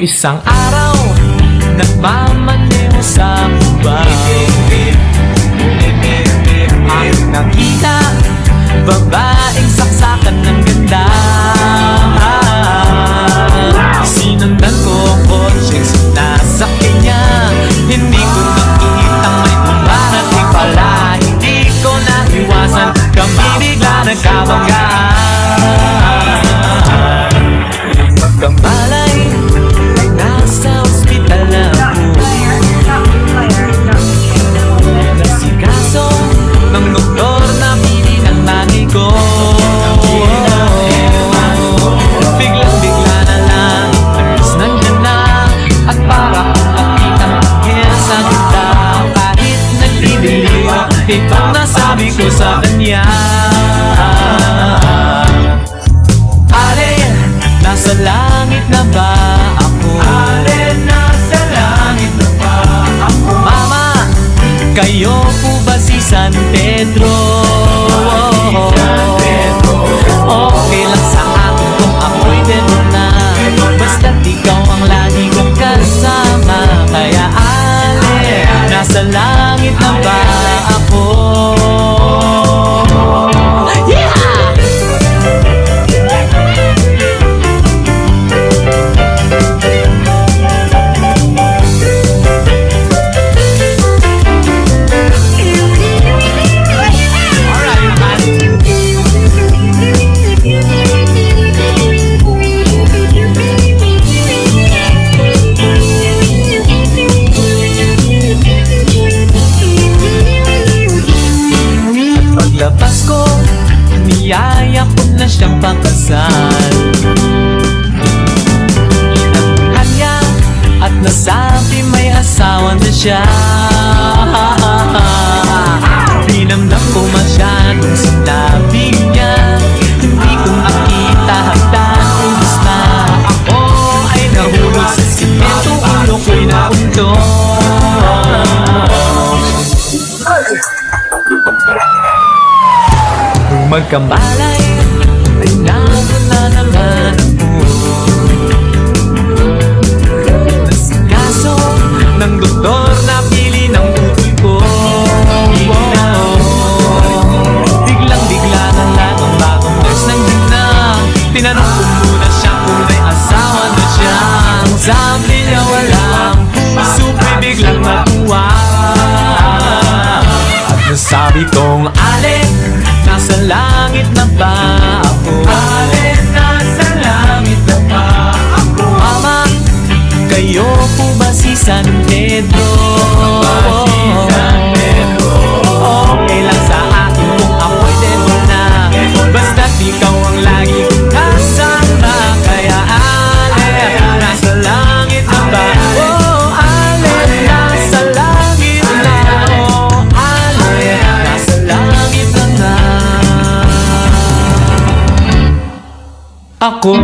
Isang araw, nagmamaneho sa Cubao. Ang nakita, babaeng saksakan ng ganda. Sinundan ko ang kotseng sinasakyan niya. Hindi ko nakitang may dumarating pala. Hindi ko naiwasan, kami bigla nagkabanggaan. Magkamalay, nasa ospital na ako. Nasikaso ng doktor na pili ng mani ko. Biglang-bigla na lang, nurse nandyan na. At para kung nakitang anghel sa ganda. Kahit nagdidiliw, itong nasabi ko sa kanya. Nasa langit na ba ako? Alin, nasa langit na ba ako? Mama, kayo po ba si San Pedro? Okay lang sa akin kung ako'y denon na. Basta't ikaw ang lagi kong kasama. Kaya alin, nasa langit na ba ako? Paglabas ko, niyaya ko na siyang pakasal. Inanghan niya at nasabi may asawa na siya. Dinamdam ko masyadong sinabi niya. Hindi ko makita hagdan ubos na. Ako ay nahulog sa simento, ulo ko'y naundong. Magkamalay, ay nago na naman ako. Nasikaso ng doktor na pili ng utol ko. Biglang-bigla na lang ang bagong nurse ng gina. Tinanong ko muna siya kung may asawa na siya. Ang sabi niya walang puso, biglang natuwa. At nasabi kong alin, nasa langit na ba ako? Alin, nasa langit na ba ako? Mama, kayo po ba si San Pedro? Okay lang sa akin kung ako'y denon na. Basta't ikaw ang lagi kong kasama. Kaya alin, nasa langit na ba? Alin, nasa langit na. Alin, nasa langit na nga ako.